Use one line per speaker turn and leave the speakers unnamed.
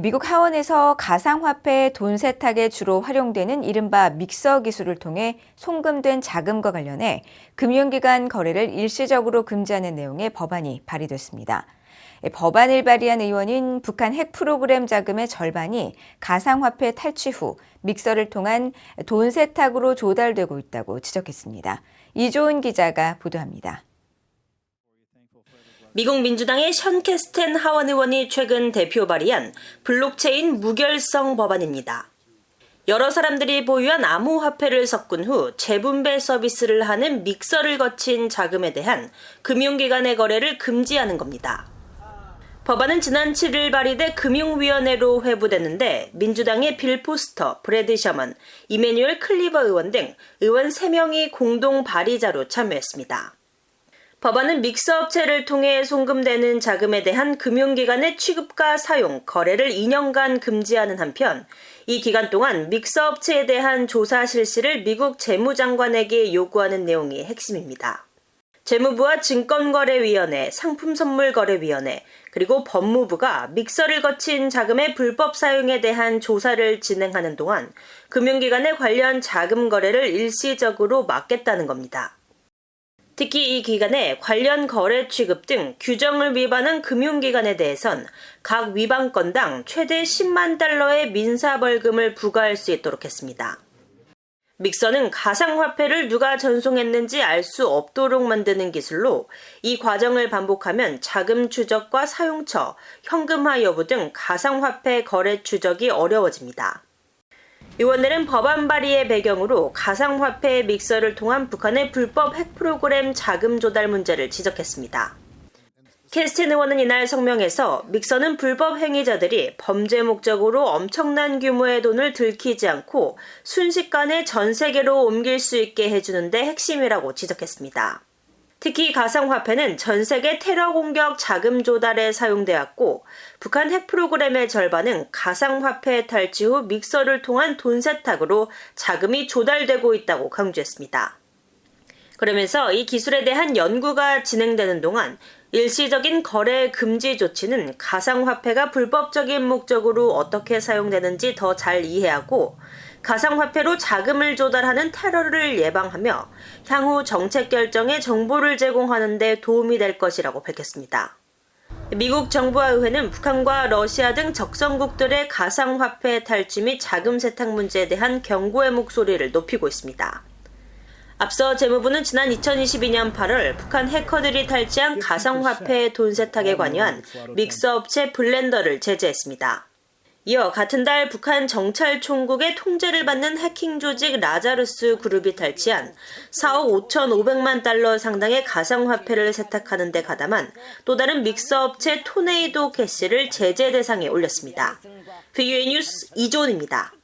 미국 하원에서 가상화폐 돈 세탁에 주로 활용되는 이른바 믹서 기술을 통해 송금된 자금과 관련해 금융기관 거래를 일시적으로 금지하는 내용의 법안이 발의됐습니다. 법안을 발의한 의원인 북한 핵 프로그램 자금의 절반이 가상화폐 탈취 후 믹서를 통한 돈 세탁으로 조달되고 있다고 지적했습니다. 이조은 기자가 보도합니다.
미국 민주당의 션 캐스텐 하원 의원이 최근 대표 발의한 블록체인 무결성 법안입니다. 여러 사람들이 보유한 암호화폐를 섞은 후 재분배 서비스를 하는 믹서를 거친 자금에 대한 금융기관의 거래를 금지하는 겁니다. 법안은 지난 7일 발의돼 금융위원회로 회부됐는데 민주당의 빌 포스터, 브래드 셔먼, 이메뉴얼 클리버 의원 등 의원 3명이 공동 발의자로 참여했습니다. 법안은 믹서 업체를 통해 송금되는 자금에 대한 금융기관의 취급과 사용, 거래를 2년간 금지하는 한편 이 기간 동안 믹서 업체에 대한 조사 실시를 미국 재무장관에게 요구하는 내용이 핵심입니다. 재무부와 증권거래위원회, 상품선물거래위원회, 그리고 법무부가 믹서를 거친 자금의 불법 사용에 대한 조사를 진행하는 동안 금융기관의 관련 자금 거래를 일시적으로 막겠다는 겁니다. 특히 이 기간에 관련 거래 취급 등 규정을 위반한 금융기관에 대해선 각 위반 건당 최대 10만 달러의 민사벌금을 부과할 수 있도록 했습니다. 믹서는 가상화폐를 누가 전송했는지 알 수 없도록 만드는 기술로 이 과정을 반복하면 자금 추적과 사용처, 현금화 여부 등 가상화폐 거래 추적이 어려워집니다. 의원들은 법안 발의의 배경으로 가상화폐 믹서를 통한 북한의 불법 핵 프로그램 자금 조달 문제를 지적했습니다. 캐스틴 의원은 이날 성명에서 믹서는 불법 행위자들이 범죄 목적으로 엄청난 규모의 돈을 들키지 않고 순식간에 전 세계로 옮길 수 있게 해주는 데 핵심이라고 지적했습니다. 특히 가상화폐는 전 세계 테러 공격 자금 조달에 사용되었고 북한 핵 프로그램의 절반은 가상화폐 탈취 후 믹서를 통한 돈 세탁으로 자금이 조달되고 있다고 강조했습니다. 그러면서 이 기술에 대한 연구가 진행되는 동안 일시적인 거래 금지 조치는 가상화폐가 불법적인 목적으로 어떻게 사용되는지 더 잘 이해하고 가상화폐로 자금을 조달하는 테러를 예방하며 향후 정책 결정에 정보를 제공하는 데 도움이 될 것이라고 밝혔습니다. 미국 정부와 의회는 북한과 러시아 등 적성국들의 가상화폐 탈취 및 자금 세탁 문제에 대한 경고의 목소리를 높이고 있습니다. 앞서 재무부는 지난 2022년 8월 북한 해커들이 탈취한 가상화폐 돈 세탁에 관여한 믹서 업체 블렌더를 제재했습니다. 이어 같은 달 북한 정찰총국의 통제를 받는 해킹 조직 라자루스 그룹이 탈취한 4억 5,500만 달러 상당의 가상화폐를 세탁하는 데 가담한 또 다른 믹서 업체 토네이도 캐시를 제재 대상에 올렸습니다. VOA 뉴스 이조은입니다.